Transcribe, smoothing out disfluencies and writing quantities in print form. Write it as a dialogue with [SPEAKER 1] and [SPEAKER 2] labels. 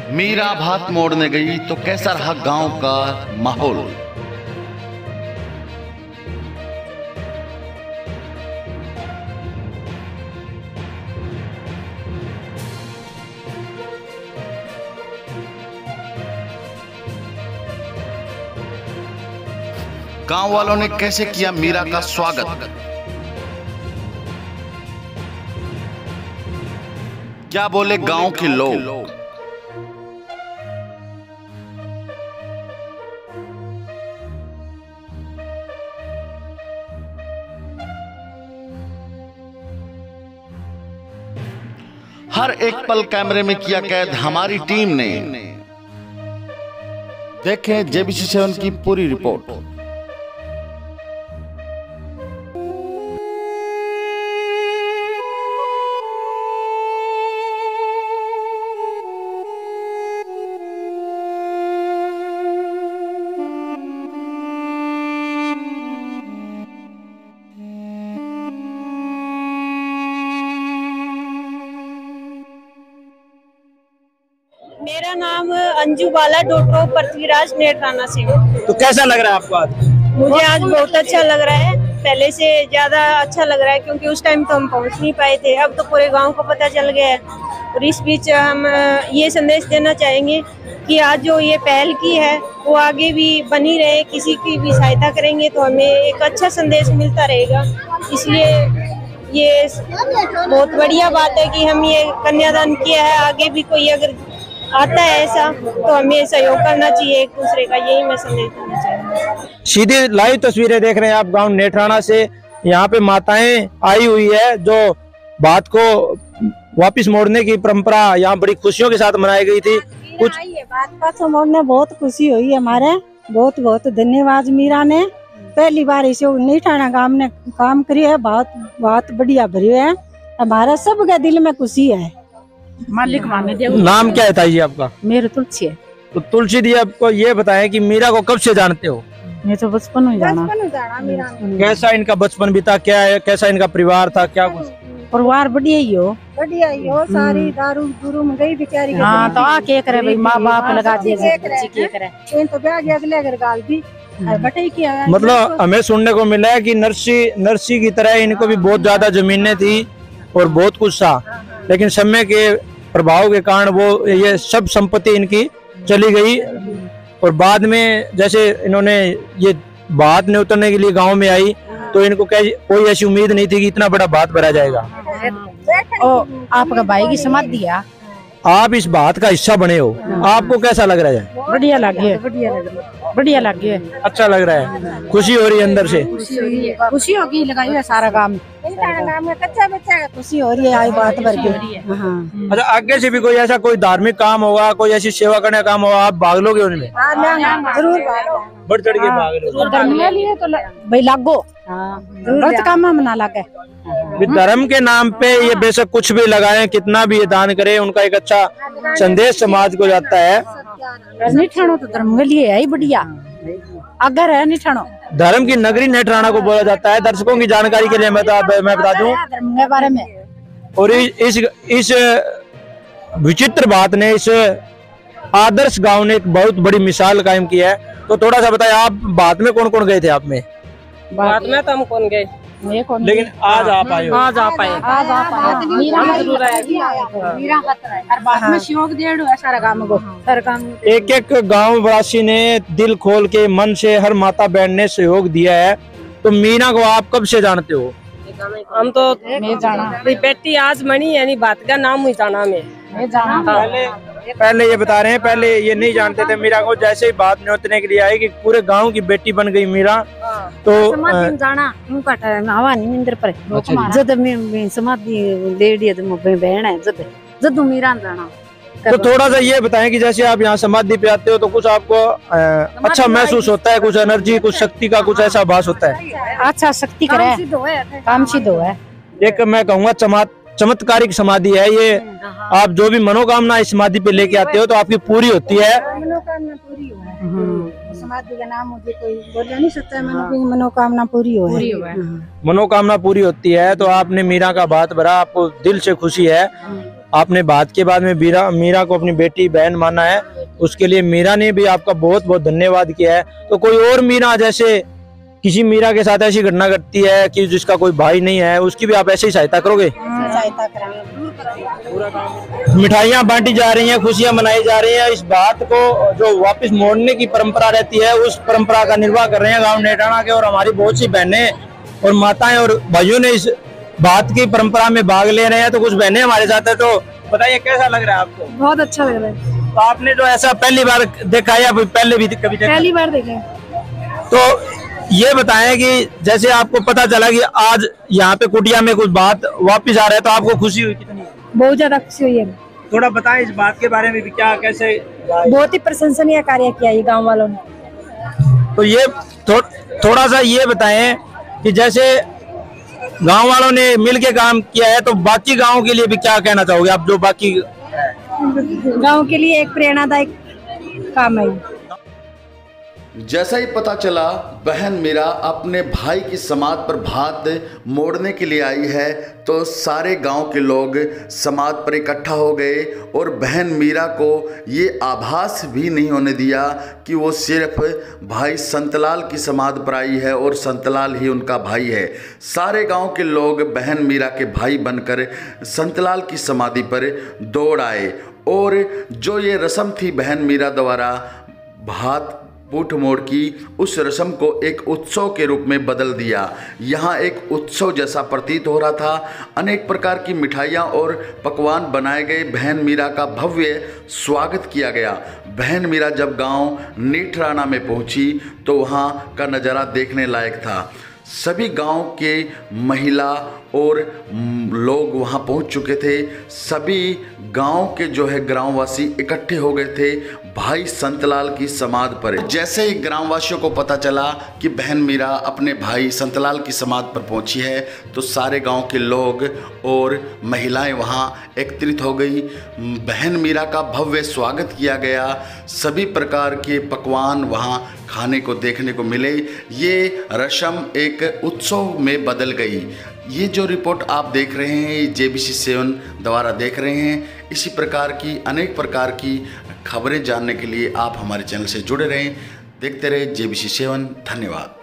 [SPEAKER 1] मीरा भात मोड़ने गई तो कैसा रहा गांव का माहौल। गांव वालों ने कैसे किया मीरा का स्वागत, क्या बोले गांव के लोग। हर एक पल कैमरे में किया कैद हमारी टीम ने। देखें JBC7 की पूरी रिपोर्ट।
[SPEAKER 2] मेरा नाम अंजू बाला, डॉक्टर पृथ्वीराज नेत्राना से।
[SPEAKER 3] तो कैसा लग रहा है आपको आज?
[SPEAKER 2] मुझे आज बहुत अच्छा लग रहा है, पहले से ज्यादा अच्छा लग रहा है क्योंकि उस टाइम तो हम पहुंच नहीं पाए थे, अब तो पूरे गांव को पता चल गया है। और इस बीच हम ये संदेश देना चाहेंगे कि आज जो ये पहल की है वो आगे भी बनी रहे, किसी की भी सहायता करेंगे तो हमें एक अच्छा संदेश मिलता रहेगा। इसलिए ये बहुत बढ़िया बात है कि हम ये कन्यादान किया है। आगे भी कोई अगर आता है ऐसा तो हमें सहयोग करना चाहिए एक दूसरे का, यही मैं संदेश देना चाहूँगी।
[SPEAKER 3] सीधी लाइव तस्वीरें देख रहे हैं आप गांव नेत्राना से। यहाँ पे माताएं आई हुई है जो बात को वापस मोड़ने की परंपरा यहाँ बड़ी खुशियों के साथ मनाई गई थी। कुछ
[SPEAKER 4] बात का मोड़ने बहुत खुशी हुई हमारे, बहुत बहुत धन्यवाद। मीरा ने पहली बार इसे नेत्राना गांव ने काम करी है, बहुत बहुत बढ़िया भरी है। हमारा सबके दिल में खुशी है।
[SPEAKER 5] मालिक मांगे।
[SPEAKER 3] नाम क्या है ताई जी आपका?
[SPEAKER 5] मेरा तुलसी है।
[SPEAKER 3] तो तुलसी दी आपको ये बताएं कि मीरा को कब से जानते हो?
[SPEAKER 5] मैं तो बचपन में जाना।
[SPEAKER 3] कैसा इनका बचपन बीता, क्या है, कैसा इनका परिवार था, क्या कुछ?
[SPEAKER 5] परिवार बढ़िया ही हो,
[SPEAKER 4] बढ़िया ही हो। सारी दारू दूरू में गई बेचारी।
[SPEAKER 5] हाँ तो आ के करे भाई, माँ बाप लगा दिया के करे
[SPEAKER 4] तो ब्याह अगले घर गाल दी बटे किया।
[SPEAKER 3] मतलब हमें सुनने को मिला है कि नर्सी की तरह इनको भी बहुत ज्यादा जमीनें थी और बहुत कुछ था, लेकिन समय के प्रभाव के कारण वो ये सब संपत्ति इनकी चली गई। और बाद में जैसे इन्होंने ये बात ने उतरने के लिए गांव में आई तो इनको कोई ऐसी उम्मीद नहीं थी कि इतना बड़ा बात भरा जाएगा।
[SPEAKER 5] आपका भाई की समाधि है,
[SPEAKER 3] आप इस बात का हिस्सा बने हो, आपको कैसा लग रहा है?
[SPEAKER 5] बढ़िया लगे, बढ़िया लगे, अच्छा
[SPEAKER 3] लग रहा है, खुशी हो रही है अंदर से।
[SPEAKER 5] खुशी होगी, लगाई है सारा काम
[SPEAKER 4] कच्चा बच्चा खुशी हो रही है। आई बात भर के।
[SPEAKER 3] अच्छा, आगे से भी कोई ऐसा कोई धार्मिक काम होगा, कोई ऐसी सेवा करने का काम होगा, आप भाग लोगे उनमें?
[SPEAKER 4] जरूर
[SPEAKER 3] बढ़ चढ़ के भाग लोगे
[SPEAKER 5] तो भाई लागो, गलत काम में ना लगे।
[SPEAKER 3] धर्म के नाम पे ये बेशक कुछ भी लगाए, कितना भी ये दान करे, उनका एक अच्छा संदेश समाज को जाता है।
[SPEAKER 5] निठानो तो धर्म के लिए है ही बढ़िया, अगर है निठानो
[SPEAKER 3] धर्म की नगरी नेत्राना को बोला जाता है। दर्शकों की जानकारी के लिए मैं बता दूं
[SPEAKER 5] धर्म के बारे में।
[SPEAKER 3] और इस विचित्र बात ने, इस आदर्श गांव ने एक बहुत बड़ी मिसाल कायम की है। तो थोड़ा सा बताए, आप बाद में कौन कौन गए थे? आप में
[SPEAKER 2] बाद में तो हम कौन गए,
[SPEAKER 3] लेकिन आज आप आए हो।
[SPEAKER 2] आज आप आए।
[SPEAKER 3] एक एक गांव वासी ने दिल खोल के, मन से, हर माता बहन ने सहयोग दिया है। तो मीना को आप कब से जानते हो?
[SPEAKER 2] हम तो बेटी आज मणि यानी बात का नाम हुई जाना में।
[SPEAKER 3] पहले ये बता रहे हैं, पहले ये नहीं जानते थे मीरा को। जैसे ही बात न्योतने के लिए आई कि पूरे गांव की बेटी बन गई मीरा, तो
[SPEAKER 5] जाना हवा नहीं मिंदर पर जद में समाधि लेडी बहन है, जद मीरा जाना।
[SPEAKER 3] तो थोड़ा सा ये बताएं कि जैसे आप यहाँ समाधि पे आते हो तो कुछ आपको अच्छा महसूस होता है, कुछ एनर्जी, कुछ शक्ति का कुछ ऐसा आभास होता है?
[SPEAKER 5] अच्छा शक्ति करे, काम सिद्ध हो है।
[SPEAKER 3] एक मैं कहूँगा चमत्कारिक समाधि है ये। आप जो भी मनोकामना इस समाधि पे लेके आते हो तो आपकी पूरी होती है।
[SPEAKER 4] मनोकामना पूरी हुआ है। समाधि का नाम मुझे कोई बोल नहीं सकता, मनोकामना पूरी हुआ है।
[SPEAKER 3] मनोकामना पूरी होती है। तो आपने मीरा का बात भरा, आपको दिल से खुशी है। आपने बात के बाद में मीरा को अपनी बेटी बहन माना है, उसके लिए मीरा ने भी आपका बहुत बहुत धन्यवाद किया है। तो कोई और मीरा, जैसे किसी मीरा के साथ ऐसी घटना घटती है कि जिसका कोई भाई नहीं है, उसकी भी आप ऐसे ही सहायता करोगे?
[SPEAKER 4] सहायता कराएंगे।
[SPEAKER 3] मिठाइयाँ बांटी जा रही हैं, खुशियाँ मनाई जा रही हैं। इस बात को जो वापस मोड़ने की परंपरा रहती है, उस परंपरा का निर्वाह कर रहे हैं गांव नेटाना के। और हमारी बहुत सी बहनें और माताएं और भाइयों ने इस बात की परंपरा में भाग ले रहे हैं। तो कुछ बहनें हमारे साथ है, तो बताइए कैसा लग रहा है आपको?
[SPEAKER 5] बहुत अच्छा लग रहा है।
[SPEAKER 3] तो आपने जो ऐसा पहली बार देखा है या पहले भी कभी देखा?
[SPEAKER 5] पहली बार देखे।
[SPEAKER 3] तो ये बताएं कि जैसे आपको पता चला कि आज यहाँ पे कुटिया में कुछ बात वापिस आ रहा है, तो आपको खुशी हुई कितनी?
[SPEAKER 5] बहुत ज्यादा खुशी हुई है।
[SPEAKER 3] थोड़ा बताएं इस बात के बारे में भी, क्या कैसे?
[SPEAKER 5] बहुत ही प्रशंसनीय कार्य किया ये गांव वालों ने।
[SPEAKER 3] तो ये थोड़ा सा ये बताएं कि जैसे गांव वालों ने मिल के काम किया है, तो बाकी गांव के लिए भी क्या कहना चाहोगे आप, जो बाकी
[SPEAKER 5] गांव के लिए एक प्रेरणादायक काम है।
[SPEAKER 1] जैसा ही पता चला बहन मीरा अपने भाई की समाध पर भात मोड़ने के लिए आई है, तो सारे गांव के लोग समाध पर इकट्ठा हो गए और बहन मीरा को ये आभास भी नहीं होने दिया कि वो सिर्फ भाई संतलाल की समाध पर आई है और संतलाल ही उनका भाई है। सारे गांव के लोग बहन मीरा के भाई बनकर संतलाल की समाधि पर दौड़ आए और जो ये रस्म थी बहन मीरा द्वारा भात पूठ मोड़ की, उस रस्म को एक उत्सव के रूप में बदल दिया। यहाँ एक उत्सव जैसा प्रतीत हो रहा था। अनेक प्रकार की मिठाइयाँ और पकवान बनाए गए। बहन मीरा का भव्य स्वागत किया गया। बहन मीरा जब गांव नीठराना में पहुंची तो वहाँ का नज़ारा देखने लायक था। सभी गांव के महिला और लोग वहां पहुंच चुके थे। सभी गांव के जो है ग्रामवासी इकट्ठे हो गए थे भाई संतलाल की समाध पर। जैसे ही ग्रामवासियों को पता चला कि बहन मीरा अपने भाई संतलाल की समाध पर पहुंची है, तो सारे गांव के लोग और महिलाएं वहां एकत्रित हो गई। बहन मीरा का भव्य स्वागत किया गया। सभी प्रकार के पकवान वहां खाने को देखने को मिले। ये रस्म एक उत्सव में बदल गई। ये जो रिपोर्ट आप देख रहे हैं, JBC 7 द्वारा देख रहे हैं। इसी प्रकार की अनेक प्रकार की खबरें जानने के लिए आप हमारे चैनल से जुड़े रहें, देखते रहे JBC 7। धन्यवाद।